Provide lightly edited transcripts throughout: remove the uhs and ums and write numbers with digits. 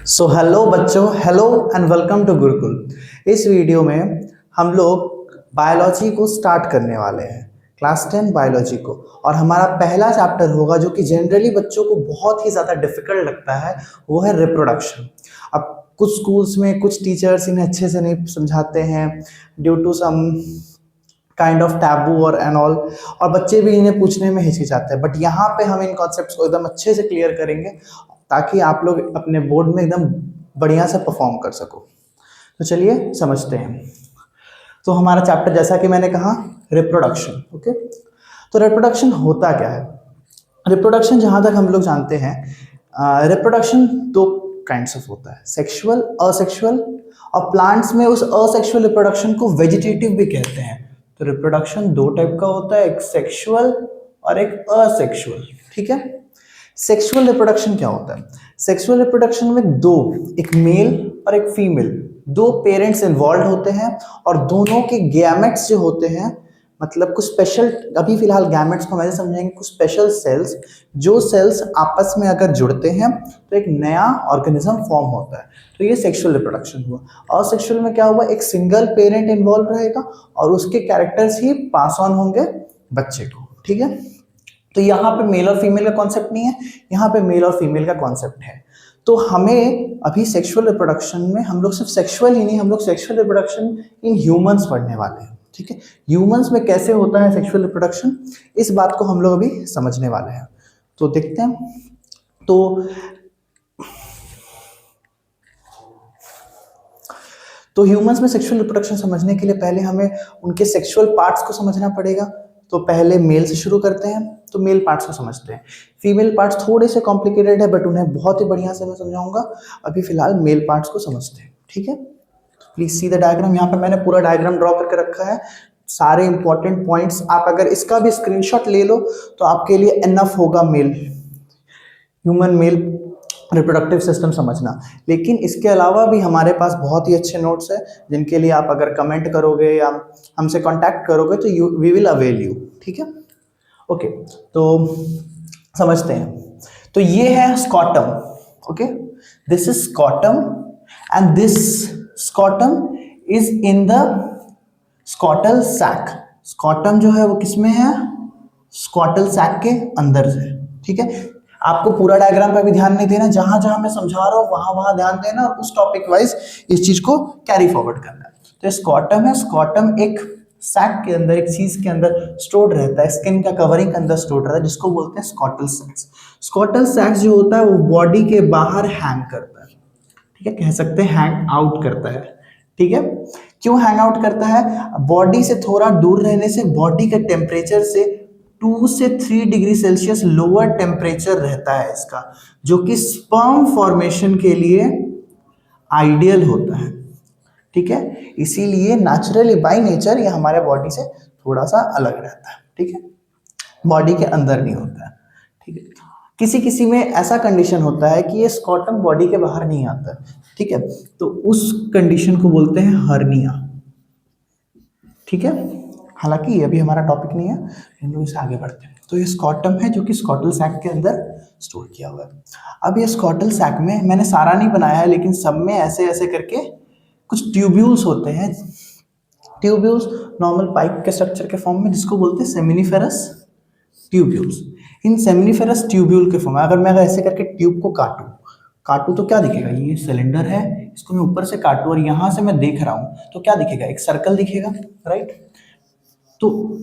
सो hello बच्चों, hello and welcome to Gurukul. इस video में हम लोग बायोलॉजी को स्टार्ट करने वाले हैं, क्लास 10 बायोलॉजी को। और हमारा पहला चैप्टर होगा जो कि जनरली बच्चों को बहुत ही ज़्यादा डिफिकल्ट लगता है, वो है रिप्रोडक्शन। अब कुछ स्कूल्स में कुछ टीचर्स इन्हें अच्छे से नहीं समझाते हैं due to some kind of taboo और एंड ऑल, और बच्चे भी इन्हें पूछने में हिचकिचाते हैं। बट यहाँ पे हम इन कॉन्सेप्ट्स को एकदम अच्छे से क्लियर करेंगे ताकि आप लोग अपने बोर्ड में एकदम बढ़िया से परफॉर्म कर सको। तो चलिए समझते हैं। तो हमारा चैप्टर, जैसा कि मैंने कहा, रिप्रोडक्शन। ओके, तो रिप्रोडक्शन होता क्या है? रिप्रोडक्शन जहाँ तक हम लोग जानते हैं, रिप्रोडक्शन दो काइंड्स ऑफ होता है, सेक्सुअल, असेक्सुअल। और प्लांट्स में उस असेक्सुअल रिप्रोडक्शन को वेजिटेटिव भी कहते हैं। तो रिप्रोडक्शन दो टाइप का होता है, एक सेक्सुअल और एक असेक्सुअल। ठीक है, सेक्सुअल रिप्रोडक्शन क्या होता है? सेक्सुअल रिप्रोडक्शन में दो, एक मेल और एक फीमेल, दो पेरेंट्स इन्वॉल्व होते हैं और दोनों के गैमेट्स जो होते हैं, मतलब कुछ स्पेशल, अभी फिलहाल गैमेट्स को हमें समझेंगे, कुछ स्पेशल सेल्स, जो सेल्स आपस में अगर जुड़ते हैं तो एक नया ऑर्गेनिज्म फॉर्म होता है। तो ये सेक्सुअल रिप्रोडक्शन हुआ। और सेक्सुअल में क्या हुआ? एक सिंगल पेरेंट इन्वॉल्व रहेगा और उसके कैरेक्टर्स ही पास ऑन होंगे बच्चे को। ठीक है, तो यहाँ पे मेल और फीमेल का कॉन्सेप्ट नहीं है, यहाँ पे मेल और फीमेल का कॉन्सेप्ट है। तो हमें अभी सेक्सुअल रिप्रोडक्शन में हम लोग सिर्फ सेक्सुअल ही नहीं, हम लोग सेक्सुअल रिप्रोडक्शन इन ह्यूमंस पढ़ने वाले हैं। ठीक है, ह्यूमंस में कैसे होता है सेक्सुअल रिप्रोडक्शन, इस बात को हम लोग अभी समझने वाले हैं। तो देखते हैं। तो ह्यूमंस में सेक्सुअल रिप्रोडक्शन समझने के लिए पहले हमें उनके सेक्सुअल पार्ट्स को समझना पड़ेगा। तो पहले मेल से शुरू करते हैं, तो मेल पार्ट्स को समझते हैं। फीमेल पार्ट्स थोड़े से कॉम्प्लिकेटेड है, बट उन्हें बहुत ही बढ़िया से मैं समझाऊंगा। अभी फिलहाल मेल पार्ट्स को समझते हैं। ठीक है, प्लीज सी द डायग्राम। यहाँ पे मैंने पूरा डायग्राम ड्रॉ करके रखा है, सारे इंपॉर्टेंट पॉइंट्स। आप अगर इसका भी स्क्रीनशॉट ले लो तो आपके लिए इनफ होगा male, human male reproductive system समझना। लेकिन इसके अलावा भी हमारे पास बहुत ही अच्छे नोट्स है, जिनके लिए आप अगर कमेंट करोगे या हमसे कांटेक्ट करोगे तो वी विल अवेल यू। ठीक है, ओके, तो समझते हैं। तो ये है scrotum. Okay, this is scrotum and this scrotum is in the scrotal sac. Scrotum जो है वो किसमें है? स्कॉटल सैक के अंदर है। ठीक है, आपको पूरा डायग्राम पे भी ध्यान नहीं देना, जहां जहां मैं समझा रहा हूं वहां वहां ध्यान देना और उस टॉपिक वाइज इस चीज को कैरी फॉरवर्ड करना है। तो स्कॉटम है, स्कॉटम एक सैक के अंदर, एक चीज के अंदर स्टोर्ड रहता है, स्किन का कवरिंग के अंदर स्टोर्ड रहता है, जिसको बोलते हैं स्कॉटल सैक्स। स्कॉटल सैक्स जो होता है वो बॉडी के बाहर हैंग करता है। ठीक है, कह सकते हैं हैंग आउट करता है। ठीक है, क्यों हैंग आउट करता है? बॉडी से थोड़ा दूर रहने से बॉडी के टेम्परेचर से 2 से 3 डिग्री सेल्सियस लोअर टेम्परेचर रहता है इसका, जो कि स्पर्म फॉर्मेशन के लिए आइडियल होता है। ठीक है, इसीलिए नेचुरली बाय नेचर ये हमारे बॉडी से थोड़ा सा अलग रहता है। ठीक है, बॉडी के अंदर नहीं होता है। ठीक है, किसी किसी में ऐसा कंडीशन होता है कि ये स्कॉटम बॉडी के बाहर नहीं आता है। ठीक है, तो उस कंडीशन को बोलते हैं हर्निया। ठीक है, हालांकि ये अभी हमारा टॉपिक नहीं है, हम लोग इससे आगे बढ़ते हैं। तो ये स्कॉटम है जो कि स्कॉटल सैक के अंदर स्टोर किया हुआ है। अब ये स्कॉटल सैक में मैंने सारा नहीं बनाया है, लेकिन सब में ऐसे ऐसे करके कुछ ट्यूब्यूल्स होते हैं। ट्यूब्यूल्स नॉर्मल पाइप के स्ट्रक्चर के फॉर्म में, जिसको बोलते हैं सेमिनिफेरस ट्यूब्यूल्स। इन सेमिनिफेरस ट्यूब्यूल के फॉर्म में अगर मैं ऐसे करके ट्यूब को काटूं तो क्या दिखेगा? ये सिलेंडर है, इसको मैं ऊपर से काटूं और यहां से मैं देख रहा हूं तो क्या दिखेगा? एक सर्कल दिखेगा, राइट? तो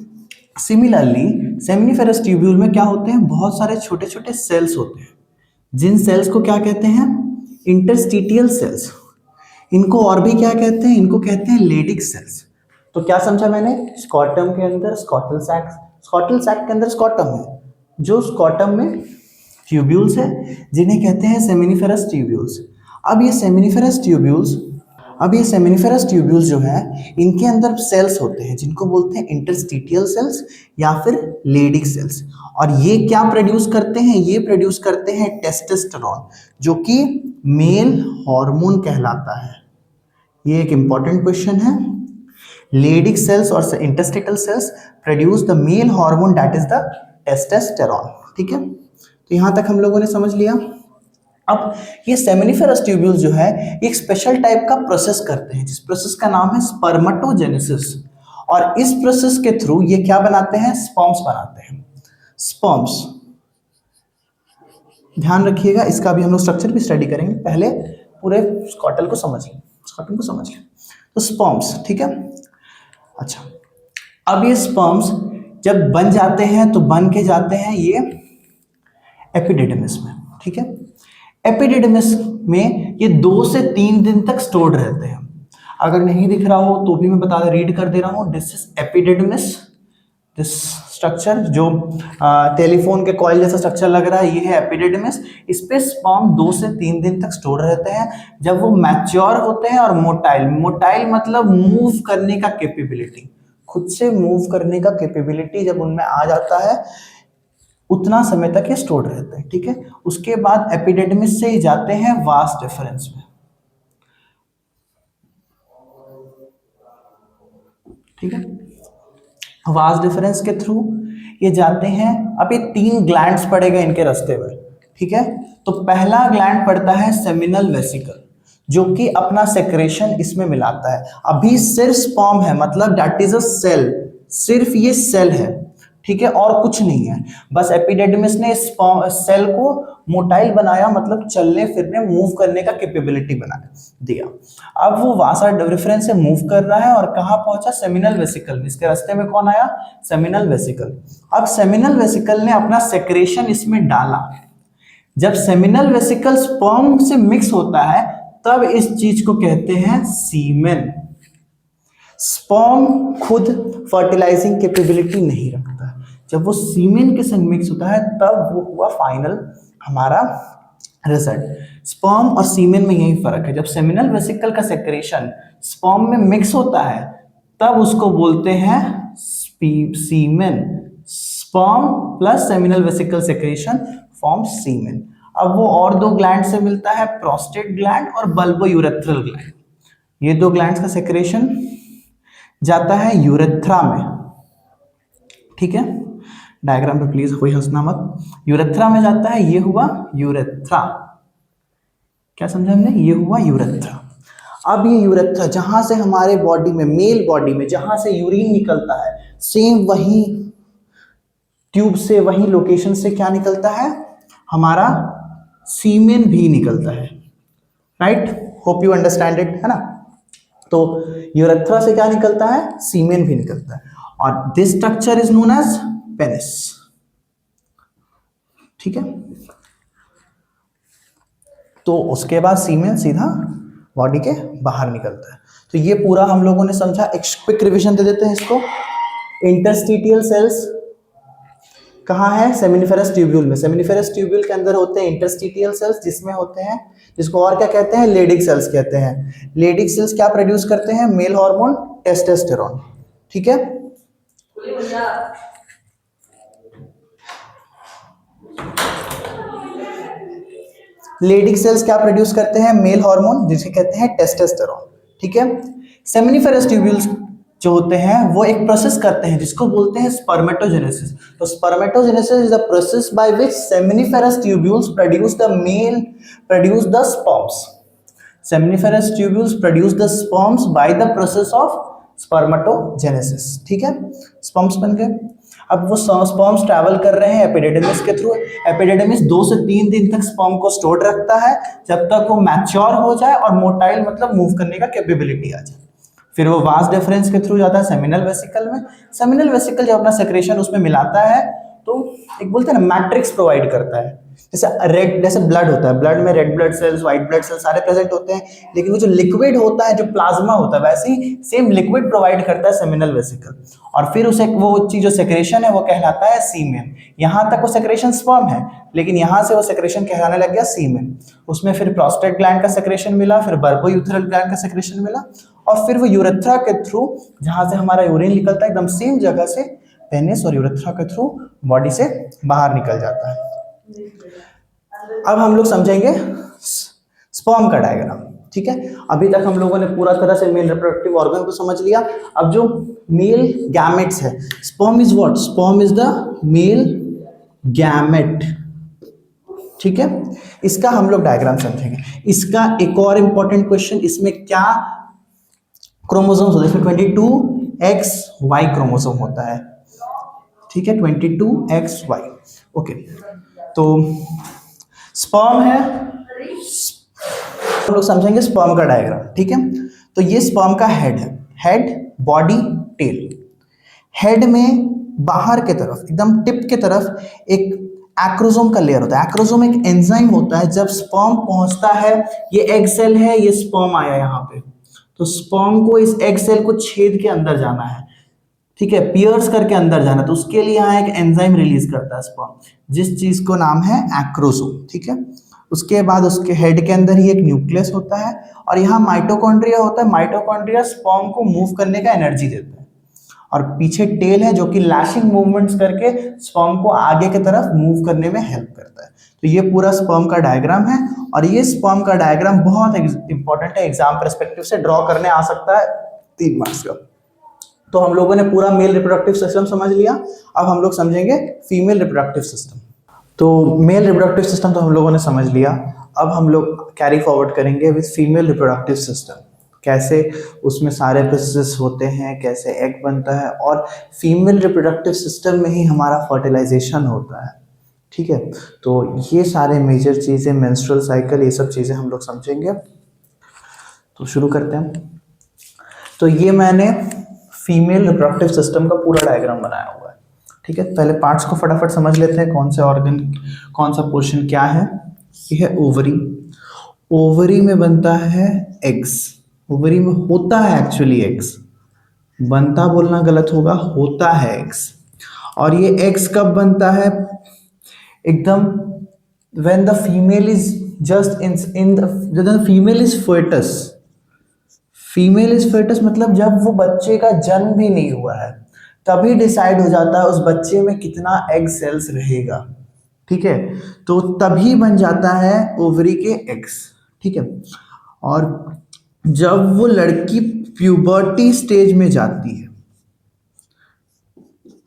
सिमिलरली सेमिनिफेरस ट्यूब्यूल में क्या होते हैं? बहुत सारे छोटे छोटे सेल्स होते हैं, जिन सेल्स को क्या कहते हैं? इंटरस्टिटियल सेल्स। इनको और भी क्या कहते हैं? इनको कहते हैं लेडिक सेल्स। तो क्या समझा मैंने? स्कॉटम के अंदर स्कॉटल सैक, स्कॉटल सैक के अंदर स्कॉटम है, जो स्कॉटम में ट्यूब्यूल्स है, जिन्हें कहते हैं सेमिनिफेरस ट्यूब्यूल्स। अब ये सेमिनिफेरस ट्यूब्यूल्स जो है, इनके अंदर सेल्स होते हैं जिनको बोलते हैं इंटरस्टिटियल सेल्स या फिर लेडिक सेल्स। और ये क्या प्रोड्यूस करते हैं? ये प्रोड्यूस करते हैं टेस्टोस्टेरोन, जो कि मेल हार्मोन कहलाता है। ये एक इंपॉर्टेंट क्वेश्चन है। लेडिक सेल्स और interstitial cells produce the male hormone that is the testosterone. ठीक है, तो यहां तक हम लोगों ने समझ लिया। अब ये सेमिनिफेरस ट्यूब्यूल्स जो है एक स्पेशल टाइप का प्रोसेस करते हैं जिस प्रोसेस का नाम है स्पर्मेटोजेनेसिस, और इस प्रोसेस के थ्रू ये क्या बनाते हैं, स्पर्म्स बनाते हैं, स्पर्म्स। ध्यान रखिएगा, इसका भी हम लोग स्ट्रक्चर भी स्टडी करेंगे, पहले पूरे स्कॉटल को समझ लें, स्कॉटल को समझ लें। तो स्पर्म्स, ठीक है। अच्छा, अब ये स्पर्म्स जब बन जाते हैं तो बन के जाते हैं ये एपिडिडमिस में, ठीक है। एपिडिडमिस में ये 2 से 3 दिन तक स्टोर्ड रहते हैं। अगर नहीं दिख रहा हो तो भी मैं बता रीड कर दे रहा हूँ, this is epididymis, this structure जो टेलीफोन के कॉइल जैसा स्ट्रक्चर लग रहा है, ये है एपिडिडमिस। इस पे स्पर्म 2 से 3 दिन तक स्टोर रहते हैं। जब वो मैच्योर होते हैं और मोटाइल, मोटाइल मतलब मूव करने का कैपेबिलिटी, खुद से मूव करने का कैपेबिलिटी जब उनमें आ जाता है उतना समय तक ये स्टोर रहते हैं, ठीक है। उसके बाद एपिडिडमिस से ही जाते हैं वास डिफरेंस में, ठीक है। वास डिफरेंस के थ्रू ये जाते हैं। अब ये 3 ग्लैंड्स पड़ेगा इनके रास्ते में, ठीक है। तो पहला ग्लैंड पड़ता है सेमिनल वेसिकल, जो कि अपना सेक्रेशन इसमें मिलाता है। अभी सिर्फ स्पर्म है, मतलब दैट इज अ सेल, सिर्फ ये सेल है, ठीक है, और कुछ नहीं है। बस एपिडिडमिस ने सेल को मोटाइल बनाया, मतलब चलने फिरने मूव करने का कैपेबिलिटी बना दिया। अब वो वासा डिफरेंस से मूव कर रहा है और कहाँ पहुंचा, सेमिनल वेसिकल में। इसके रास्ते में कौन आया, सेमिनल वेसिकल। अब सेमिनल वेसिकल ने अपना सेक्रेशन इसमें डाला। जब सेमिनल वेसिकल स्पर्म से मिक्स होता है तब इस चीज को कहते हैं सीमेन। स्पर्म खुद फर्टिलाइजिंग कैपेबिलिटी नहीं रखता, जब वो सीमेन के संग मिक्स होता है तब वो हुआ फाइनल हमारा रिजल्ट। स्पर्म और सीमेन में यही फर्क है, जब सेमिनल वेसिकल का सेक्रेशन स्पर्म में मिक्स होता है तब उसको बोलते हैं semen. Sperm plus seminal vesicle secretion form semen. अब वो और 2 ग्लैंड से मिलता है, प्रोस्टेट ग्लैंड और बल्बोयूरेथ्रल ग्लैंड। ये 2 ग्लैंड्स का सेक्रेशन जाता है यूरेथ्रा में, ठीक है। डायग्राम पे प्लीज कोई हंसना मत। यूरेथ्रा में जाता है, ये हुआ यूरेथ्रा, क्या समझा हमने, ये हुआ यूरेथ्रा। अब ये यूरेथ्रा जहां से हमारे बॉडी में, मेल बॉडी में जहां से यूरिन निकलता है, सेम वही ट्यूब से, वही लोकेशन से क्या निकलता है, हमारा सीमेन भी निकलता है, right. Hope you understand it, है ना। तो यूरेथ्रा से क्या निकलता है, सीमेन भी निकलता है, और this structure is known as penis, ठीक है। तो उसके बाद सीमेन सीधा बॉडी के बाहर निकलता है। तो ये पूरा हम लोगों ने समझा। एक क्विक रिवीजन दे देते हैं इसको। इंटरस्टिटियल सेल्स कहाँ है, सेमिनिफेरस ट्यूब्यूल में। सेमिनिफेरस ट्यूब्यूल के अंदर होते हैं इंटरस्टिटियल सेल्स, जिसमें होते हैं, जिसको और क्या कहते हैं, लेडिक सेल्स कहते हैं। लेडिक सेल्स क्या प्रोड्यूस करते हैं, मेल हार्मोन टेस्टोस्टेरोन, ठीक है। लेडिक सेल्स क्या प्रोड्यूस करते हैं, मेल हार्मोन जिसे कहते हैं टेस्टोस्टेरोन, ठीक है। सेमिनिफेरस ट्यूब्यूल्स जो होते हैं वो एक प्रोसेस करते हैं जिसको बोलते हैं स्पर्मेटोजेनेसिस। तो spermatogenesis is the process by which seminiferous tubules produce the sperms. Seminiferous tubules produce the sperms by the process of spermatogenesis, ठीक है। स्पर्म्स बन गए। अब वो स्पर्म्स ट्रैवल कर रहे हैं एपिडिडमिस के थ्रू। एपिडिडमिस 2 से 3 दिन तक स्पर्म को स्टोर रखता है जब तक वो मैच्योर हो जाए और मोटाइल मतलब मूव करने का कैपेबिलिटी आ जाए। फिर वो वास डिफरेंस के थ्रू जाता है सेमिनल वेसिकल में। सेमिनल वेसिकल जब अपना सेक्रेशन उसमें मिलाता है तो एक बोलते हैं ना मैट्रिक्स प्रोवाइड करता है। जैसे ब्लड होता है, ब्लड में red blood cells, white blood cells सारे प्रेजेंट होते हैं, लेकिन वो जो लिक्विड होता है, जो प्लाज्मा होता है, वैसे ही सेम लिक्विड प्रोवाइड करता है सेमिनल वेसिकल। और फिर उसे वो चीज जो सेक्रेशन है वो कहलाता है सीमेन। यहाँ तक वो सेक्रेशन स्पर्म है, लेकिन यहाँ से वो सेक्रेशन कहलाने लग गया सीमेन। उसमें फिर प्रोस्टेट ग्लैंड का सेक्रेशन मिला, फिर बर्बोयूथेरल ग्लैंड का सेक्रेशन मिला, और फिर वो यूरेथ्रा के थ्रू जहां से हमारा यूरिन निकलता है एकदम सेम जगह से पेनिस और यूरेथ्रा के थ्रू बॉडी से बाहर निकल जाता है। अब हम लोग समझेंगे स्पर्म का डायग्राम, ठीक है। अभी तक हम लोगों ने पूरा तरह से मेल रिप्रोडक्टिव ऑर्गन को समझ लिया। अब जो मेल गैमेट्स है, sperm is what, sperm is the male gamete, ठीक है, इसका हम लोग डायग्राम समझेंगे। इसका एक और इंपॉर्टेंट क्वेश्चन, इसमें क्या क्रोमोसोम्स होते हैं? इसमें 22XY क्रोमोसोम होता है, ठीक है, 22XY। ओके, तो स्पर्म है, हम लोग समझेंगे स्पर्म का डायग्राम, ठीक है। तो ये स्पर्म का हेड है, हेड, बॉडी, टेल। हेड में बाहर के तरफ एकदम टिप के तरफ एक एक्रोसोम का लेयर होता है। एक्रोसोम एक एंजाइम होता है, जब स्पर्म पहुंचता है, ये एग सेल है, ये स्पर्म आया यहाँ पे, तो स्पर्म को इस एग सेल को छेद के अंदर जाना है, ठीक है, पियर्स करके अंदर जाना, तो उसके लिए यहाँ एक एंजाइम रिलीज करता है स्पर्म, जिस चीज को नाम है एक्रोसोम, ठीक है। उसके बाद उसके हेड के अंदर ही एक न्यूक्लियस होता है, और यहाँ माइटोकॉन्ड्रिया होता है। माइटोकॉन्ड्रिया स्पर्म को मूव करने का एनर्जी देता है, और पीछे टेल है जो कि लैशिंग मूवमेंट्स करके स्पर्म को आगे की तरफ मूव करने में हेल्प करता है। तो ये पूरा स्पर्म का डायग्राम है, और ये स्पर्म का डायग्राम बहुत इंपॉर्टेंट है, एग्जाम पर्सपेक्टिव से ड्रॉ करने आ सकता है 3 मार्क्स का। तो हम लोगों ने पूरा मेल रिप्रोडक्टिव सिस्टम समझ लिया, अब हम लोग समझेंगे फीमेल रिप्रोडक्टिव सिस्टम। तो मेल रिप्रोडक्टिव सिस्टम तो हम लोगों ने समझ लिया, अब हम लोग कैरी फॉरवर्ड करेंगे विद फीमेल रिप्रोडक्टिव सिस्टम। कैसे उसमें सारे प्रोसेस होते हैं, कैसे एग बनता है, और फीमेल रिप्रोडक्टिव सिस्टम में ही हमारा फर्टिलाइजेशन होता है, ठीक है। तो ये सारे मेजर चीज़ें, मेंस्ट्रुअल साइकिल, ये सब चीज़ें हम लोग समझेंगे। तो शुरू करते हैं। तो ये मैंने फीमेल रिप्रोडक्टिव सिस्टम का पूरा डायग्राम बनाया हुआ है, ठीक है। पहले पार्ट्स को फटाफट समझ लेते हैं, कौन से ऑर्गन, कौन सा पोर्शन क्या है। ये है ओवरी। ओवरी में बनता है एग्स, ओवरी में होता है एक्चुअली एग्स, बनता बोलना गलत होगा, होता है एग्स। और ये एग्स कब बनता है? एकदम when the female is just in the female is fetus, female is fetus मतलब जब वो बच्चे का जन्म भी नहीं हुआ है, तभी डिसाइड हो जाता है उस बच्चे में कितना एग सेल्स रहेगा, ठीक है। तो तभी बन जाता है ओवरी के एग्स, ठीक है। और जब वो लड़की प्यूबर्टी स्टेज में जाती है,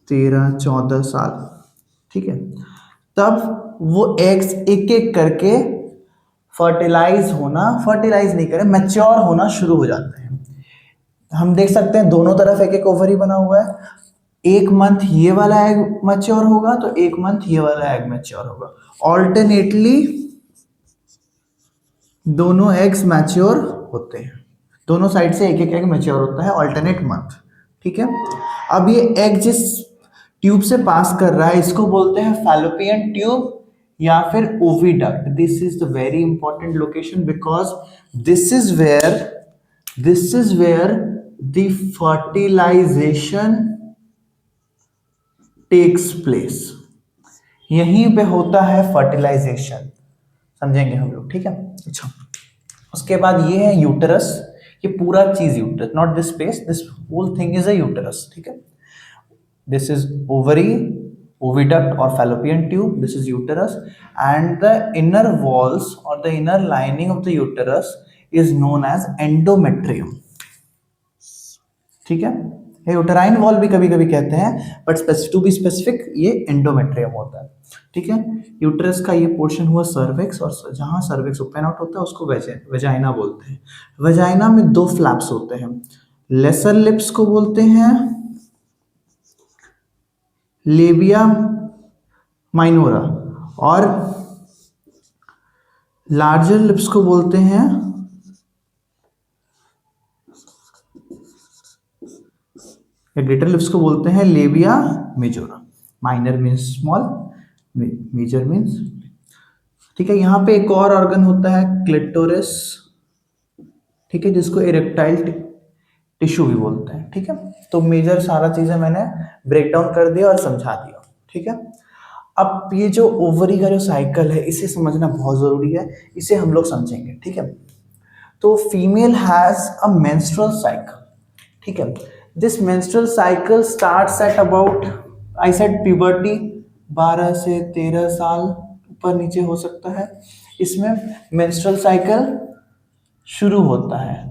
13-14 साल, ठीक है, तब वो एग्स एक एक करके फर्टिलाइज होना, फर्टिलाइज नहीं करें, मैच्योर होना शुरू हो जाते हैं। हम देख सकते हैं दोनों तरफ एक एक ओवरी बना हुआ है, एक मंथ ये वाला एग मैच्योर होगा तो एक मंथ ये वाला एग मैच्योर होगा, ऑल्टरनेटली दोनों एग्स मैच्योर होते हैं, दोनों साइड से एक एक एग मैच्योर होता है ऑल्टरनेट मंथ, ठीक है। अब ये एग जिस ट्यूब से पास कर रहा है, इसको बोलते हैं फैलोपियन ट्यूब या फिर oviduct. This is the very important location because this is where the fertilisation takes place, यहीं पे होता है फर्टिलाइजेशन, समझेंगे हम लोग, ठीक है। अच्छा, उसके बाद ये है यूटरस, ये पूरा चीज uterus, not this space, this whole thing is a uterus, ठीक है। This is ovary, oviduct or fallopian tube, this is uterus, and the inner walls or the inner lining of the uterus is known as endometrium, ठीक है। ये uterine wall भी कभी कभी कहते हैं, बट टू बी स्पेसिफिक ये endometrium होता है, ठीक है। यूटरस का ये पोर्शन हुआ सर्विक्स, और जहां सर्विक्स ओपन आउट होता है उसको वेजाइना बोलते हैं। वेजाइना में 2 फ्लैप्स होते हैं, लेसर लिप्स को बोलते हैं लेबिया माइनोरा, और लार्जर लिप्स को बोलते हैं या ग्रेटर लिप्स को बोलते हैं labia majora. Minor means small, major means, ठीक है। यहाँ पे एक और ऑर्गन होता है क्लिटोरिस, ठीक है, जिसको इरेक्टाइल टिश्यू भी बोलते हैं, ठीक है। तो मेजर सारा चीजें मैंने ब्रेक डाउन कर दिया और समझा दिया, ठीक है। अब ये जो ओवरी का जो साइकिल है, इसे समझना बहुत जरूरी है, इसे हम लोग समझेंगे, ठीक है। तो female has a menstrual cycle, ठीक है। This menstrual cycle starts at about, I said puberty, 12 से 13 साल, ऊपर नीचे हो सकता है, इसमें मेंस्ट्रुअल साइकिल शुरू होता है।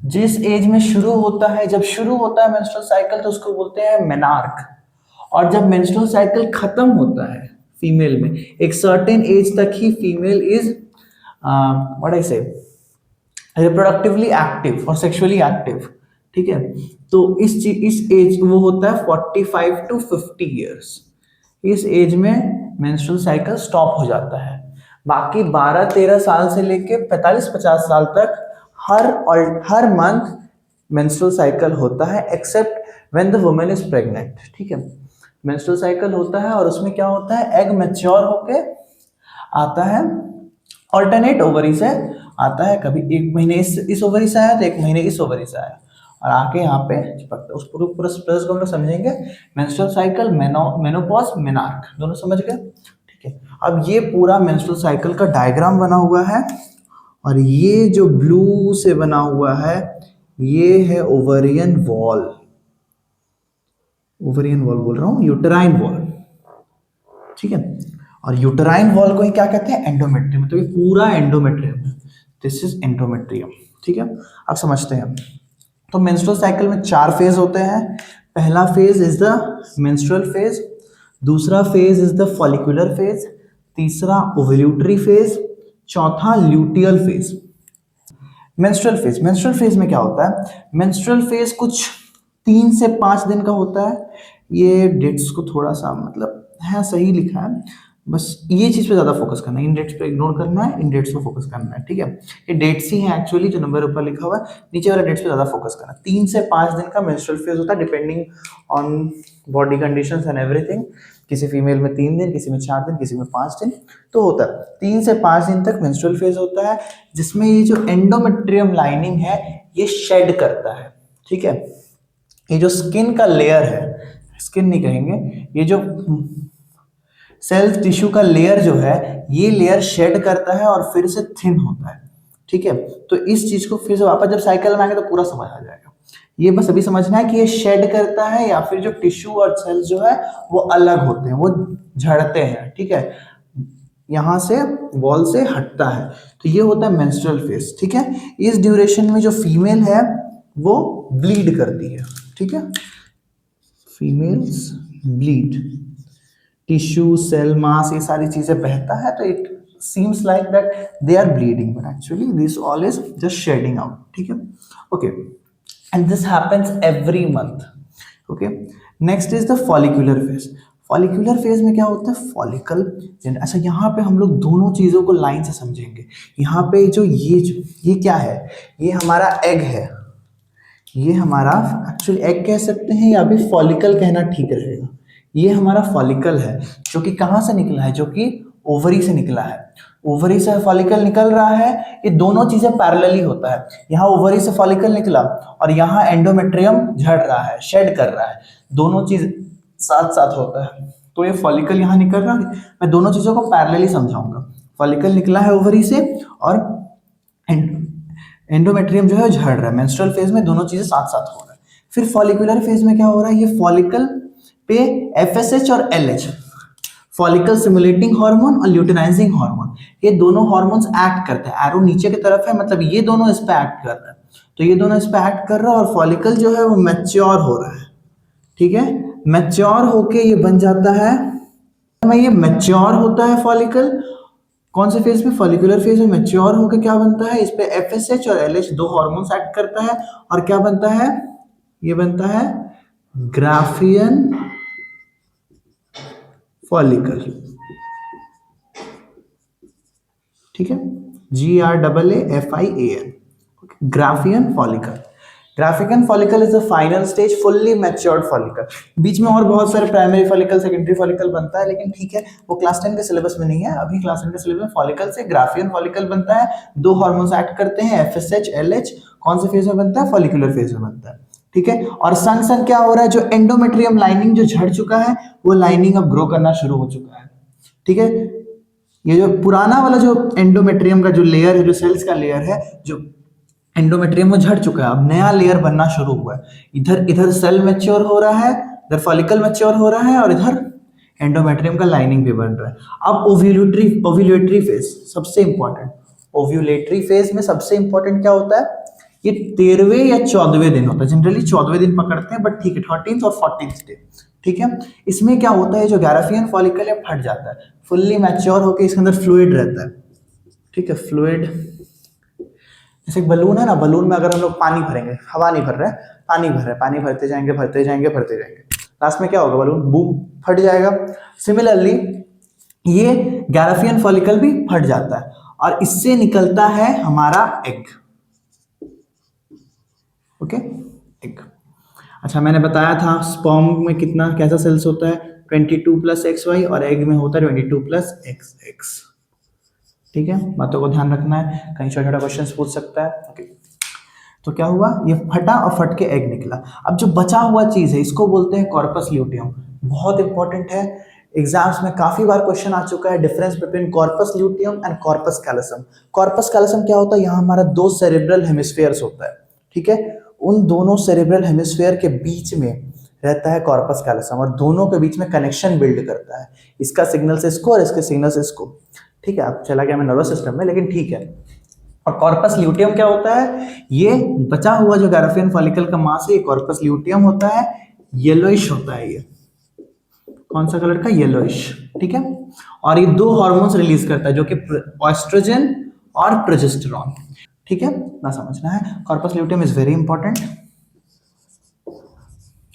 जिस एज में शुरू होता है, जब शुरू होता है मेंस्ट्रुअल साइकिल तो उसको बोलते हैं मेनार्क, और जब मेंस्ट्रुअल साइकिल खत्म होता है फीमेल में एक सर्टेन एज तक ही फीमेल इज व्हाट आई से रिप्रोडक्टिवली एक्टिव और सेक्सुअली एक्टिव, ठीक है। तो इस एज वो होता है 45 टू 50 ईयर्स। इस एज में मेंस्ट्रुअल साइकिल स्टॉप हो जाता है। बाकी 12-13 साल से लेके 45-50 साल तक हर मंथ मेंस्ट्रुअल साइकिल होता है, except when the woman is pregnant, ठीक है। मेंस्ट्रुअल साइकिल होता है और उसमें क्या होता है, एग मैच्योर होके आता है, ऑल्टरनेट ओवरी से आता है, कभी एक महीने इस ओवरी से आया तो एक महीने इस ओवरी से आया और आके यहाँ पे चिपकता है। उस पूरे प्रोसेस को हम लोग समझेंगे, मेंस्ट्रुअल साइकिल, मेनोपॉज, मेनार्क, दोनों समझ गए, ठीक है। अब ये पूरा मेंस्ट्रुअल साइकिल का डायग्राम बना हुआ है और ये जो ब्लू से बना हुआ है ये है ओवरियन वॉल, ओवरियन वॉल बोल रहा हूँ, यूटेराइन वॉल, ठीक है। और यूटेराइन वॉल को ही क्या कहते हैं, एंडोमेट्रियम, तो ये पूरा एंडोमेट्रियम है, दिस इज एंडोमेट्रियम, ठीक है। अब समझते हैं। तो मेंस्ट्रुअल साइकिल में 4 फेज होते हैं। पहला phase is the menstrual phase, दूसरा phase is the follicular phase, तीसरा ओव्यूलेटरी फेज, चौथा ल्यूटियल फेज। मेंस्ट्रुअल फेज में क्या होता है, मेंस्ट्रुअल फेज कुछ 3 से 5 दिन का होता है। ये डेट्स को थोड़ा सा मतलब है सही लिखा है, बस ये चीज पे ज्यादा फोकस करना है, इन डेट्स पे इग्नोर करना है, इन डेट्स पे फोकस करना है, ठीक है। ये डेट्स ही हैं एक्चुअली, जो नंबर ऊपर लिखा हुआ है, नीचे वाले डेट्स पे ज्यादा फोकस करना है। 3 से 5 दिन का मेंस्ट्रुअल फेज होता है, depending on body conditions and everything. किसी फीमेल में 3 दिन, किसी में 4 दिन, किसी में 5 दिन, तो होता है 3 से 5 दिन तक मेंस्ट्रुअल फेज होता है, जिसमें ये जो एंडोमेट्रियम लाइनिंग है ये शेड करता है, ठीक है। ये जो स्किन का लेयर है, स्किन नहीं कहेंगे, ये जो सेल्स टिश्यू का लेयर जो है ये लेयर शेड करता है और फिर से थिन होता है, ठीक है। तो इस चीज को फिर से वापस जब साइकिल में आएंगे तो पूरा समझ आ जाएगा। ये बस अभी समझना है कि ये शेड करता है या फिर जो टिश्यू और सेल्स जो है वो अलग होते हैं, वो झड़ते हैं, ठीक है, यहां से वॉल से हटता है। तो ये होता है मेंस्ट्रुअल फेज, ठीक है। इस ड्यूरेशन में जो फीमेल है वो ब्लीड करती है, ठीक है, फीमेल्स ब्लीड, टिश्यू, सेल, मास, ये सारी चीजें बहता है, तो it seems like that they are bleeding, but actually this all is just shedding out, ठीक है, okay, and this happens every month, okay। next is the follicular phase। Follicular phase में क्या होता है, फॉलिकल, अच्छा यहाँ पे हम लोग दोनों चीजों को लाइन से समझेंगे। यहाँ पे जो ये क्या है, ये हमारा एग है, ये हमारा एक्चुअली एग कह सकते हैं या भी फॉलिकल कहना ठीक रहेगा। ये हमारा फॉलिकल है जो कि कहाँ से निकला है, जो कि ओवरी से निकला है। ओवरी से फॉलिकल निकल रहा है, ये दोनों चीजें पैरेलली होता है। यहाँ ओवरी से फॉलिकल निकला और यहाँ एंडोमेट्रियम झड़ रहा है, शेड कर रहा है, दोनों चीज साथ साथ होता है। तो ये फॉलिकल यहाँ निकल रहा है, मैं दोनों चीजों को पैरेलली समझाऊंगा। फॉलिकल निकला है ओवरी से और एंडोमेट्रियम जो है झड़ रहा है। मेंस्ट्रुअल फेज में दोनों चीजें साथ साथ हो रहा है। फिर फॉलिकुलर फेज में क्या हो रहा है, ये फॉलिकल पे FSH और LH, फॉलिकल स्टिमुलेटिंग हार्मोन और ल्यूटिनाइजिंग हार्मोन, ये दोनों हार्मोन्स एक्ट करते हैं। एरो नीचे की तरफ है, मतलब ये दोनों इस पे एक्ट कर रहा है, तो ये दोनों इस पे एक्ट कर रहा है और फॉलिकल जो है वो मैच्योर हो रहा है, ठीक है। मैच्योर होके ये बन जाता है, ये मैच्योर होता है फॉलिकल, कौन से फेज में, फॉलिकुलर फेज में मैच्योर होके क्या बनता है, इस पे FSH और LH दो हार्मोन्स एक्ट करता है और क्या बनता है, ये बनता है ग्राफियन फॉलिकल, ठीक है, GRAAFIAN, Graafian follicle. Graafian follicle is the final stage, fully matured follicle. बीच में और बहुत सारे प्राइमरी फॉलिकल, सेकेंडरी फॉलिकल बनता है, लेकिन ठीक है वो क्लास 10 के सिलेबस में नहीं है। अभी क्लास 10 के सिलेबस में फॉलिकल से ग्राफियन फॉलिकल बनता है, दो हार्मोन्स एक्ट करते हैं FSH LH, कौन से फेज में बनता है, फॉलिकुलर फेज में बनता है, ठीक है। और संग संग क्या हो रहा है, जो एंडोमेट्रियम लाइनिंग जो झड़ चुका है वो लाइनिंग अब ग्रो करना शुरू हो चुका है, ठीक है। ये जो पुराना वाला जो एंडोमेट्रियम का जो लेयर है, जो सेल्स का लेयर है, जो एंडोमेट्रियम वो झड़ चुका है, अब नया लेयर बनना शुरू हुआ है। इधर इधर सेल मैच्योर हो रहा है, इधर फॉलिकल मैच्योर हो रहा है और इधर एंडोमेट्रियम का लाइनिंग भी बन रहा है। अब ओव्यूलेटरी फेज सबसे इंपॉर्टेंट, ओव्यूलेटरी फेज में सबसे इंपॉर्टेंट क्या होता है, ये 13वें या 14वें दिन होता है, जनरली 14वें दिन पकड़ते हैं, बट ठीक है 13th और 14th डे, ठीक है। इसमें क्या होता है, जो गैराफियन फॉलिकल है फट जाता है, फुल्ली मैच्योर होकर इसके अंदर फ्लूइड रहता है। ठीक है, फ्लूइड जैसे बलून है ना, बलून में अगर हम लोग पानी भरेंगे, हवा नहीं भर रहे हैं, पानी भर रहे हैं, पानी भरते जाएंगे भरते जाएंगे भरते जाएंगे, लास्ट में क्या होगा, बलून बूम फट जाएगा। सिमिलरली ये गैराफियन फॉलिकल भी फट जाता है और इससे निकलता है हमारा एग। Okay, egg. अच्छा, मैंने बताया था स्पर्म में कितना कैसा सेल्स होता है, 22 प्लस एक्स वाई, और एग में होता है 22 प्लस एक्स एक्स। ठीक है, बातों को ध्यान रखना है, कहीं छोटा छोटा क्वेश्चन पूछ सकता है। ओके, तो क्या हुआ, ये फटा और फट के एग निकला। अब जो बचा हुआ चीज है इसको बोलते हैं कॉर्पस ल्यूटियम। बहुत इंपॉर्टेंट है, एग्जाम्स में काफी बार क्वेश्चन आ चुका है, difference between corpus luteum and corpus callosum. Corpus callosum क्या होता है, यहाँ हमारा दो सेरेब्रल हेमिस्फेयर्स होता है। ठीक है, उन दोनों सेरेब्रल हेमिस्फेयर के बीच में रहता है कॉर्पस कैलोसम और दोनों के बीच में कनेक्शन बिल्ड करता है, इसका सिग्नल से इसको और इसके सिग्नल से इसको। ठीक है, अब चला गया मैं नर्वस सिस्टम में, लेकिन ठीक है। और कॉर्पस ल्यूटियम क्या होता है, ये बचा हुआ जो गैराफियन फॉलिकल का मास है, ये कॉर्पस ल्यूटियम होता है, येलोइश होता है। ये कौन सा कलर का, येलोइश। ठीक है, और ये दो हार्मोन्स रिलीज करता है जो कि एस्ट्रोजन और प्रोजेस्टेरॉन। ठीक है, ना समझना है, corpus luteum is very important.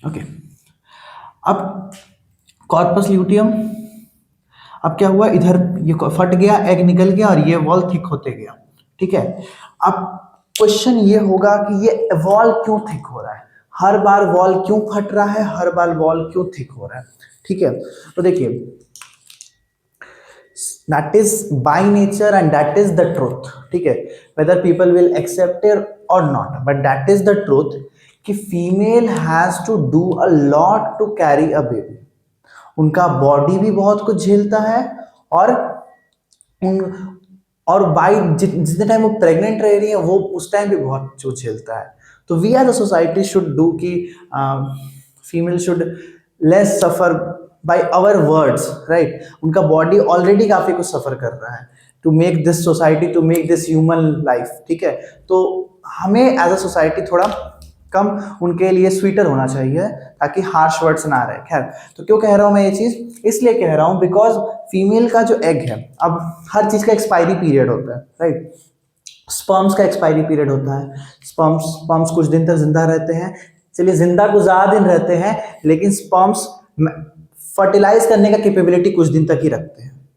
Okay, अब कॉर्पस ल्यूटियम, अब क्या हुआ, इधर ये फट गया, एग निकल गया और ये वॉल थिक होते गया। ठीक है, अब क्वेश्चन ये होगा कि ये वॉल क्यों थिक हो रहा है, हर बार वॉल क्यों फट रहा है, हर बार वॉल क्यों थिक हो रहा है। ठीक है, तो देखिए, that is by nature and that is the truth. ठीक है, whether people will accept it और not, but that is the truth कि female has to do a lot to carry a baby. उनका बॉडी भी बहुत कुछ झेलता है और बाई जितने टाइम वो प्रेग्नेंट रह रही है वो उस टाइम भी बहुत कुछ झेलता है। तो we as a society should do कि female should less suffer by our words, right. उनका बॉडी ऑलरेडी काफी कुछ सफर कर रहा है to make this society, to make this human life. ठीक है, तो हमें एज अ सोसाइटी थोड़ा कम उनके लिए स्वीटर होना चाहिए ताकि हार्श वर्ड्स ना रहे। खैर, तो क्यों कह रहा हूं मैं ये चीज, इसलिए कह रहा हूं बिकॉज फीमेल का जो एग है, अब हर चीज का एक्सपायरी पीरियड होता है, राइट। स्पर्म्स का एक्सपायरी पीरियड होता है, स्पर्म्स कुछ दिन तक जिंदा रहते हैं, चलिए जिंदा कुछ ज्यादा दिन रहते हैं, लेकिन स्पर्म्स फर्टिलाइज करने का कैपेबिलिटी कुछ दिन तक ही रखते हैं।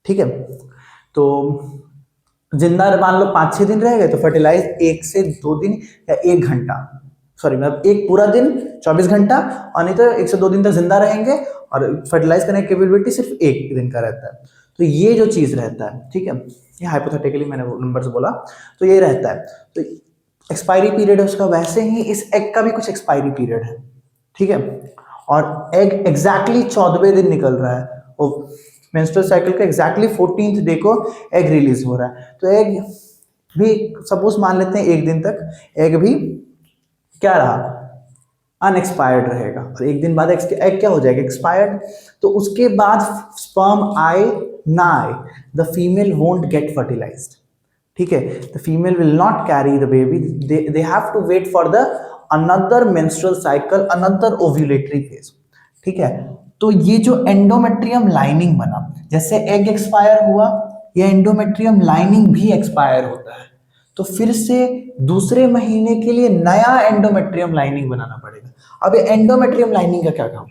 ठीक है, तो जिंदा मान लो 5-6 दिन रह गए तो फर्टिलाइज 1 से 2 दिन या 1 घंटा, सॉरी मतलब एक पूरा दिन 24 घंटा, और नहीं तो 1 से 2 दिन तक जिंदा रहेंगे और फर्टिलाइज करने की कैपेबिलिटी सिर्फ 1 दिन का रहता है। तो ये जो चीज रहता है, ठीक है, ये हाइपोथेटिकली मैंने नंबर्स बोला, तो ये रहता है। तो एक्सपायरी पीरियड है उसका, वैसे ही इस एग का भी कुछ एक्सपायरी पीरियड है। ठीक है, और एग एग्जैक्टली 14वें दिन निकल रहा है, और मेंस्ट्रुअल साइकिल का एग्जैक्टली 14th डे को एग रिलीज हो रहा है। तो एग भी सपोज मान लेते हैं 1 दिन तक एग भी क्या रहा, अनएक्सपायर्ड रहेगा, और 1 दिन बाद एग क्या हो जाएगा, एक्सपायर्ड। तो उसके बाद स्पर्म आए ना आए, the female won't get fertilised. ठीक है, the female will not carry the baby, they have to wait for the another menstrual cycle, another ovulatory phase. ठीक है, तो ये जो एंडोमेट्रियम लाइनिंग बना, जैसे एग एक्सपायर हुआ, ये एंडोमेट्रियम लाइनिंग भी एक्सपायर होता है, तो फिर से दूसरे महीने के लिए नया एंडोमेट्रियम लाइनिंग बनाना पड़ेगा। अब ये एंडोमेट्रियम लाइनिंग का क्या काम,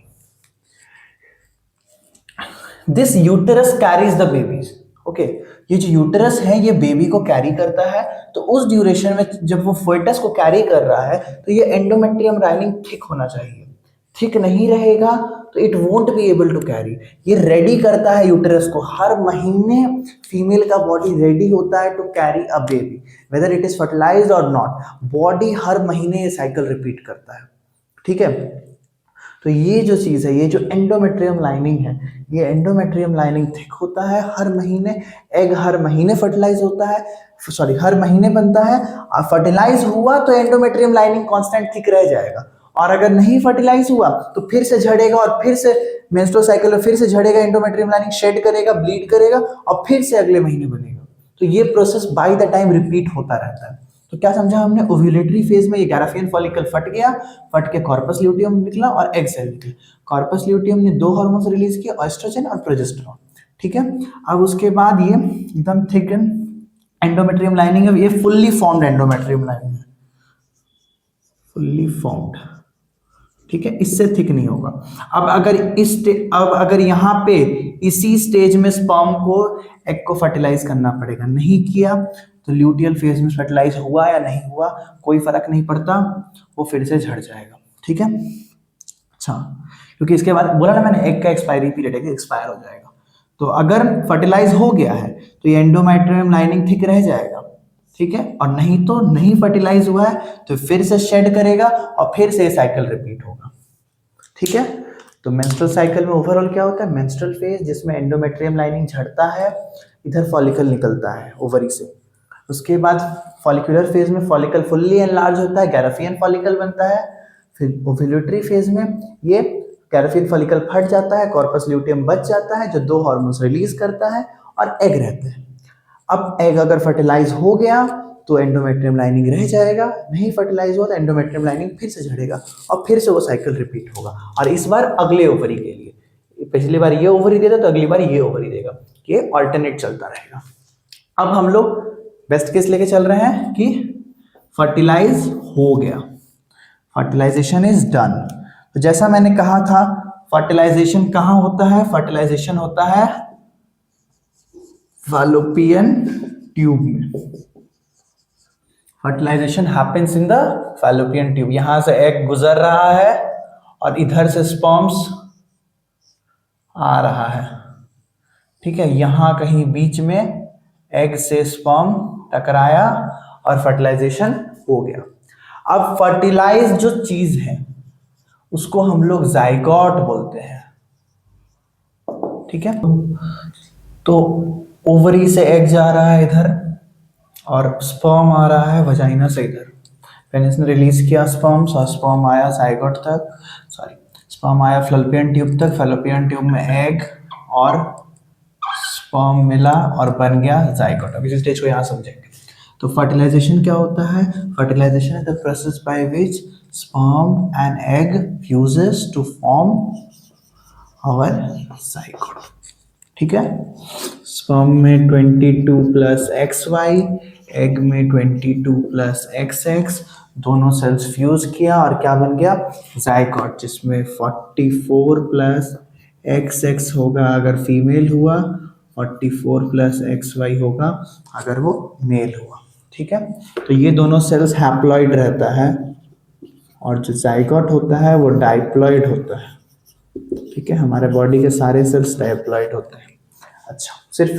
this uterus carries the babies. Okay, ये जो यूटेरस है ये बेबी को कैरी करता है, तो उस ड्यूरेशन में जब वो फोएटस को कैरी कर रहा है तो ये एंडोमेट्रियम लाइनिंग थिक होना चाहिए। थिक नहीं रहेगा तो it won't be able to carry. ये रेडी करता है यूटेरस को, हर महीने फीमेल का बॉडी रेडी होता है to carry a baby, whether it is fertilised और नॉट। बॉडी हर महीने ये साइकिल रिपीट करता है। ठीक है, तो ये जो चीज़ है, ये जो एंडोमेट्रियम लाइनिंग है, ये एंडोमेट्रियम लाइनिंग थिक होता है हर महीने, एग हर महीने फर्टिलाइज होता है, सॉरी हर महीने बनता है, और फर्टिलाइज हुआ तो एंडोमेट्रियम लाइनिंग कांस्टेंट थिक रह जाएगा, और अगर नहीं फर्टिलाइज हुआ तो फिर से झड़ेगा और फिर से मेंस्ट्रुअल साइकिल में फिर से झड़ेगा, एंडोमेट्रियम लाइनिंग शेड करेगा, ब्लीड करेगा और फिर से अगले महीने बनेगा। तो ये process by the time repeat होता रहता है। तो क्या समझा हमने, ओव्यूलेटरी फेज में ये गैराफियन फॉलिकल फट गया, फट के कॉर्पस ल्यूटियम निकला और एग सेल निकली। कॉर्पस ल्यूटियम ने दो हार्मोन्स रिलीज किए, एस्ट्रोजन और प्रोजेस्टेरॉन। ठीक है, अब उसके बाद ये एकदम थिक एंडोमेट्रियम लाइनिंग है, ये फुल्ली फॉर्म्ड एंडोमेट्रियम लाइनिंग है, फुल्ली फॉर्म्ड। ठीक है, इससे थिक नहीं होगा। अब अगर यहाँ पे इसी स्टेज में स्पर्म को एग को फर्टिलाइज करना पड़ेगा, नहीं किया तो ल्यूटियल फेज में फर्टिलाइज हुआ या नहीं हुआ कोई फर्क नहीं पड़ता, वो फिर से झड़ जाएगा। ठीक है, अच्छा, क्योंकि इसके बाद बोला ना मैंने एग का एक्सपायरी पीरियड है, एक्सपायर हो जाएगा। तो अगर फर्टिलाइज हो गया है तो ये एंडोमेट्रियम लाइनिंग थिक रह जाएगा। ठीक है, और नहीं तो नहीं फर्टिलाइज हुआ है तो फिर से शेड करेगा और फिर से साइकिल रिपीट होगा। ठीक है, तो मेंस्ट्रुअल साइकिल में ओवरऑल क्या होता है, मेंस्ट्रुअल फेज जिसमें एंडोमेट्रियम लाइनिंग झड़ता है, इधर फॉलिकल निकलता है ओवरी से। उसके बाद फॉलिकुलर फेज में फॉलिकल फुल्ली एनलार्ज होता है, गैराफियन फॉलिकल बनता है। फिर ओव्यूलेटरी फेज में ये गैराफियन फॉलिकल फट जाता है, कॉर्पस ल्यूटियम बच जाता है जो दो हार्मोन्स रिलीज करता है और एग रहते हैं। अब एग अगर फर्टिलाइज हो गया तो एंडोमेट्रियम लाइनिंग रह जाएगा, नहीं फर्टिलाइज हुआ तो एंडोमेट्रियम लाइनिंग फिर से झड़ेगा और फिर से वो साइकिल रिपीट होगा। और इस बार अगले ओवरी के लिए, पिछली बार ये ओवरी देता तो अगली बार ये ओवरी देगा, ये ऑल्टरनेट चलता रहेगा। अब हम लोग बेस्ट केस लेके चल रहे हैं कि फर्टिलाइज हो गया, फर्टिलाइजेशन इज डन। तो जैसा मैंने कहा था, फर्टिलाइजेशन कहाँ होता है, फर्टिलाइजेशन होता है फैलोपियन ट्यूब में। Fertilisation happens in the fallopian tube. यहां से एग गुजर रहा है और इधर से स्पर्म्स आ रहा है। ठीक है, यहां कहीं बीच में एग से स्पर्म टकराया और फर्टिलाइजेशन हो गया। अब फर्टिलाइज जो चीज है उसको हम लोग जाइगोट बोलते हैं। ठीक है, तो ओवरी से एग जा रहा है इधर और स्पर्म आ रहा है वजाइना से इधर। पेनिस ने रिलीज किया स्पर्म्स और स्पर्म आया जाइगोट तक, स्पर्म आया फैलोपियन ट्यूब तक, फैलोपियन ट्यूब में एग और स्पर्म मिला और बन गया जाइगोट। अब इस स्टेज को यहाँ समझेंगे। तो फर्टिलाइजेशन क्या होता है, fertilisation is the process by which sperm and egg fuses to form our zygote. ठीक है, स्पर्म में 22 प्लस XY, एग में 22 प्लस XX, दोनों सेल्स फ्यूज किया और क्या बन गया, जाइगोट, जिसमें 44 प्लस XX होगा अगर फीमेल हुआ, 44 प्लस XY होगा अगर वो मेल हुआ। ठीक है, तो ये दोनों सेल्स हैप्लॉइड रहता है और जो जाइगोट होता है वो डाइप्लॉइड होता है। ठीक है, हमारे बॉडी के सारे सेल्स डाइप्लॉइड होते हैं। अच्छा, सिर्फ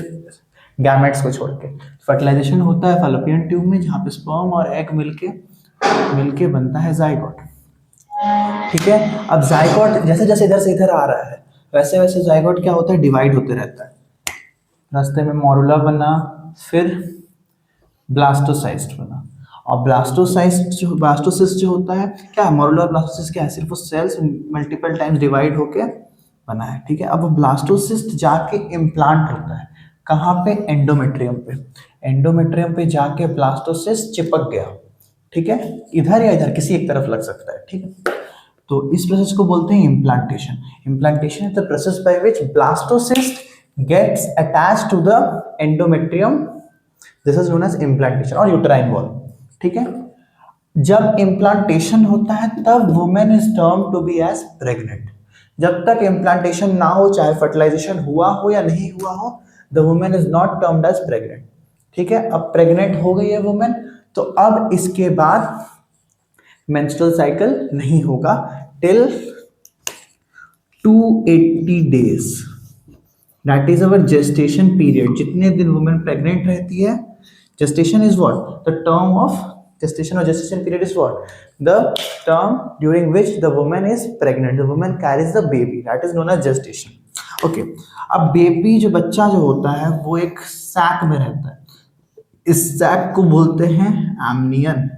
गैमेट्स को छोड़ के। फर्टिलाइजेशन होता है फैलोपियन ट्यूब में जहाँ पे स्पर्म और एग मिलके बनता है जाइगोट। ठीक है, अब जाइगोट जैसे जैसे इधर से इधर आ रहा है वैसे वैसे जाइगोट क्या होता है, डिवाइड होते रहता है। रास्ते में मोरुला बना, फिर ब्लास्टोसाइस्ट बना, और ब्लास्टोसिस्ट जो होता है क्या है, मोरुला ब्लास्टोसिस्ट क्या है, सिर्फ वो सेल्स मल्टीपल टाइम्स डिवाइड होके बना है। ठीक है, अब वो ब्लास्टोसिस्ट जाके इम्प्लांट होता है कहाँ पे, एंडोमेट्रियम पे। एंडोमेट्रियम पे जाके ब्लास्टोसिस्ट चिपक गया। ठीक है, इधर या इधर किसी एक तरफ लग सकता है। ठीक है, तो इस प्रोसेस को बोलते हैं implantation. Implantation is the process by which blastocyst gets attached to the endometrium, this is known as implantation और यूट्राइन वॉल। ठीक है, जब इम्प्लांटेशन होता है तब women is term to be as pregnant. जब तक इम्प्लांटेशन ना हो, चाहे फर्टिलाइजेशन हुआ हो या नहीं हुआ हो, the women is not termed as pregnant. ठीक है, अब प्रेग्नेंट हो गई है वुमेन तो अब इसके बाद मेंस्ट्रुअल साइकिल नहीं होगा till 280 days, that is our gestation period. जितने दिन वुमेन प्रेग्नेंट रहती है, gestation is what, the term of gestation or gestation period is what, the term during which the woman is pregnant, the woman carries the baby, that is known as gestation. Okay, अब baby जो बच्चा जो होता है वो एक sac में रहता है, इस सैक को बोलते हैं एमनियन।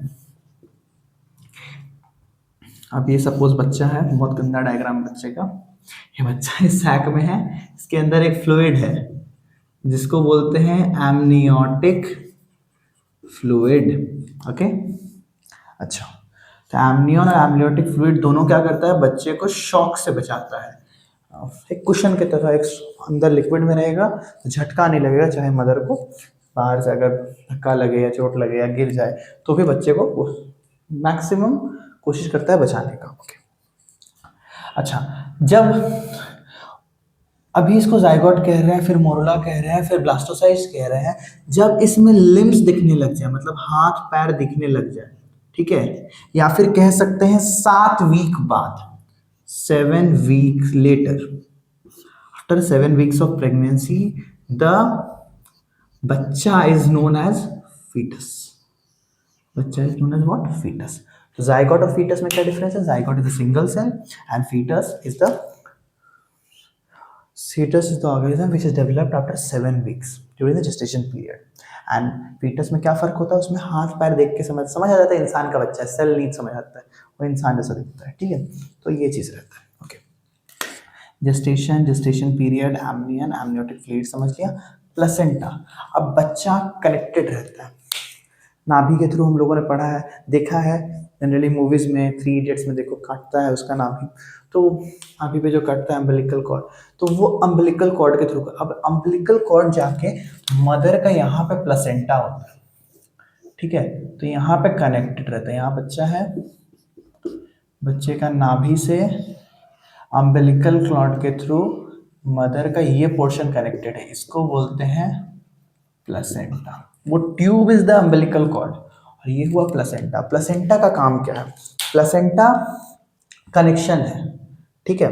अब ये सपोज बच्चा है, बहुत गंदा डायग्राम बच्चे का, ये बच्चा इस सैक में है, इसके अंदर एक फ्लूइड है जिसको बोलते हैं एमनियोटिक फ्लूइड। ओके, अच्छा, तो एमनियन और एमनियोटिक फ्लूइड दोनों क्या करता है, बच्चे को शॉक से बचाता है। एक कुशन की तरह एक अंदर लिक्विड में रहेगा, तो झटका नहीं लगेगा, चाहे मदर को बाहर से अगर धक्का लगे या चोट लगे या गिर जाए तो भी बच्चे को मैक्सिमम कोशिश करता है बचाने का। ओके, अच्छा, जब अभी इसको जाइगोट कह रहे हैं, फिर मोरुला कह रहे हैं, फिर ब्लास्टोसाइस्ट कह रहे हैं, जब इसमें लिम्स दिखने लग जाए, मतलब हाथ पैर दिखने लग जाए, ठीक है, या फिर कह सकते हैं 7 वीक बाद, 7 week later, after 7 weeks of pregnancy, the बच्चा इज नोन एज फीटस। बच्चा is known as what, fetus. तो जाइगोट और फीटस में क्या डिफरेंस है, zygote is a single cell and fetus is the fetus is the organism which is developed after 7 weeks during the gestation period. And fetus में क्या फर्क होता है, उसमें हाथ पैर देख के समझ आ जाता है इंसान का बच्चा है, सेल नीड समझ आता है, वो इंसान जैसा दिखता है, ठीक है, तो ये चीज़ रहता है। Okay, gestation period, amnion amniotic fluid समझ लिया। प्लेसेंटा, अब बच्चा कनेक्टेड रहता है, नाभि के थ्रू हम लोगों ने पढ़ा है, देखा है जनरली मूवीज में, 3 इडियट्स में देखो काटता है उसका नाभि, तो नाभि पे जो काटता है अम्बिलिकल कॉर्ड, तो वो अम्बिलिकल कॉर्ड के थ्रू, अब अम्बिलिकल कॉर्ड जाके मदर का यहाँ पे प्लेसेंटा होता है, ठीक है, तो यहाँ पे कनेक्टेड रहता है, यहाँ बच्चा है, बच्चे का नाभि से अम्बिलिकल कॉर्ड के थ्रू मदर का ये पोर्शन कनेक्टेड है, इसको बोलते हैं प्लेसेंटा। वो tube is the umbilical cord और ये हुआ प्लेसेंटा। प्लेसेंटा का काम क्या है, प्लेसेंटा कनेक्शन है, ठीक है,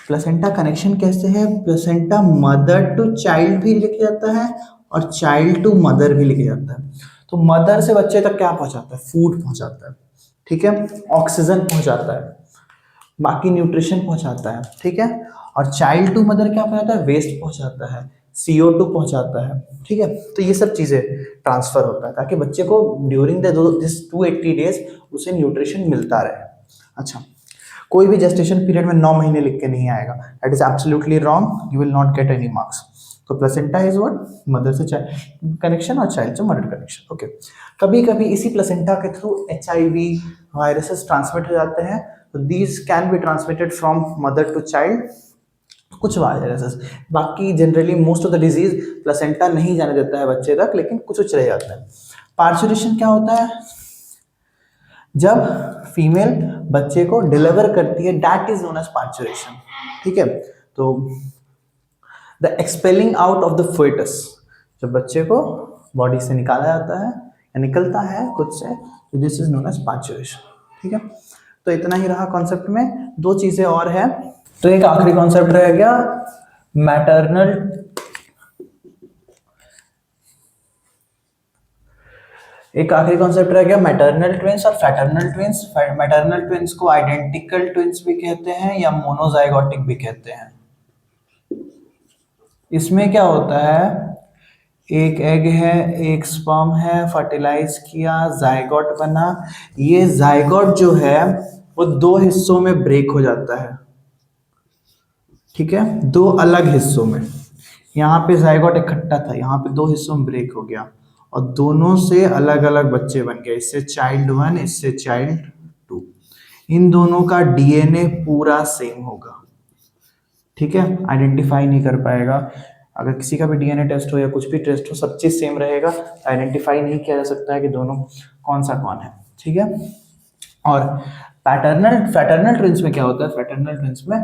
प्लेसेंटा कनेक्शन कैसे है, प्लेसेंटा मदर टू चाइल्ड भी लेके जाता है और चाइल्ड टू मदर भी लेके जाता है। तो मदर से बच्चे तक क्या पहुंचाता है, फूड पहुंचाता है, ठीक है, ऑक्सीजन पहुंचाता है, बाकी न्यूट्रिशन पहुंचाता है, ठीक है, और चाइल्ड टू मदर क्या पहुंचाता है, वेस्ट पहुंचाता है, CO2 पहुंचाता है, ठीक है, तो ये सब चीज़ें ट्रांसफर होता है ताकि बच्चे को ड्यूरिंग दिस 280 डेज उसे न्यूट्रिशन मिलता रहे। अच्छा, कोई भी जेस्टेशन पीरियड में 9 महीने लिख के नहीं आएगा, that is absolutely wrong, you will not get any marks. तो प्लेसेंटा इज व्हाट, मदर से चाइल्ड कनेक्शन और चाइल्ड से मदर कनेक्शन। ओके, कभी कभी इसी प्लेसेंटा के थ्रू HIV वायरसेस ट्रांसमिट हो जाते हैं, तो these can be transmitted from mother to child, कुछ वायरसेस, बाकी generally most of the disease placenta नहीं जाने देता है बच्चे तक, लेकिन कुछ कुछ रह जाता है। पार्चुरेशन क्या होता है, जब फीमेल बच्चे को डिलीवर करती है, that is known as parturition, ठीक है, तो the expelling out of the foetus, जब बच्चे को बॉडी से निकाला जाता है या निकलता है खुद से, तो this is known as parturition, ठीक है। तो इतना ही रहा कॉन्सेप्ट में, 2 चीजें और है, तो एक आखिरी कॉन्सेप्ट रह गया मैटरनल, एक आखिरी कॉन्सेप्ट रह गया मैटरनल ट्विंस और फ्रैटर्नल ट्विंस। मैटरनल ट्विंस को आइडेंटिकल ट्विंस भी कहते हैं या मोनोजाइगोटिक भी कहते हैं। इसमें क्या होता है, एक एग है, एक स्पर्म है, फर्टिलाइज किया, जाइगोट बना, ये जाइगोट जो है वो 2 हिस्सों में ब्रेक हो जाता है, ठीक है, 2 अलग हिस्सों में, यहाँ पे जाइगोट इकट्ठा था, यहाँ पे 2 हिस्सों में ब्रेक हो गया और दोनों से अलग अलग बच्चे बन गए, इससे चाइल्ड 1, इससे चाइल्ड 2, इन दोनों का DNA पूरा सेम होगा, ठीक है, आइडेंटिफाई नहीं कर पाएगा, अगर किसी का भी DNA टेस्ट हो या कुछ भी टेस्ट हो, सब चीज सेम रहेगा, आइडेंटिफाई नहीं किया जा सकता है कि दोनों कौन सा कौन है, ठीक है। और फ्रैटर्नल ट्विंस में क्या होता है, फ्रैटर्नल ट्विंस में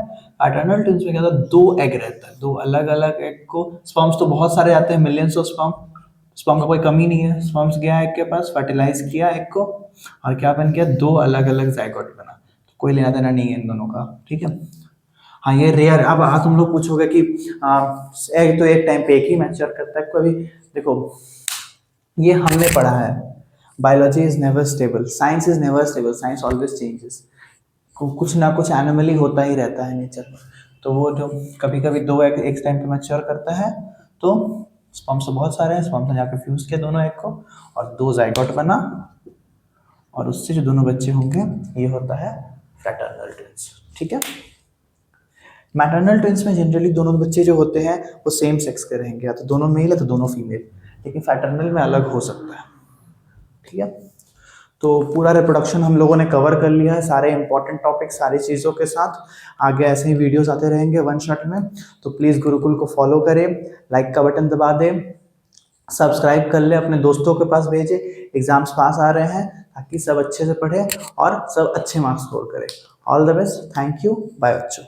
क्या होता है, 2 एग रहता है, 2 अलग अलग एग को, स्पर्म्स तो बहुत सारे आते हैं, मिलियंस ऑफ स्पर्म का कोई कमी नहीं है, स्पर्म्स गया एग के पास, फर्टिलाइज किया एग को और क्या बन गया, 2 अलग अलग जाइगोट बना, तो कोई लेना देना नहीं है इन दोनों का, ठीक है। हाँ, ये रेयर, अब तुम लोग पूछोगे कि एग तो एक टाइम पे एक ही मैच्योर करता है, कभी देखो ये हमने पढ़ा है, biology is never stable, science is never stable, science always changes, कुछ ना कुछ एनोमली होता ही रहता है नेचर में, तो वो जो कभी कभी 2 एग एक टाइम पे मैच्योर करता है, तो स्पर्म्स तो बहुत सारे हैं, स्पर्म्स ने जाकर फ्यूज किया दोनों एग को और 2 जाइगोट बना और उससे जो दोनों बच्चे होंगे ये होता है फ्रैटर्नल ट्विंस, ठीक है। मैटरनल ट्विंस में जनरली दोनों बच्चे जो होते हैं वो सेम सेक्स के रहेंगे, या तो दोनों मेल या तो दोनों फीमेल, लेकिन फ्रैटर्नल में अलग हो सकता है, ठीक है, तो पूरा रिप्रोडक्शन हम लोगों ने कवर कर लिया है, सारे इंपॉर्टेंट टॉपिक सारी चीज़ों के साथ। आगे ऐसे ही वीडियोस आते रहेंगे वन शॉट में, तो प्लीज़ गुरुकुल को फॉलो करें, लाइक का बटन दबा दें, सब्सक्राइब कर ले, अपने दोस्तों के पास भेजें। एग्जाम्स पास आ रहे हैं ताकि सब अच्छे से पढ़े और सब अच्छे मार्क्स स्कोर करें। All the best, thank you, bye बच्चों।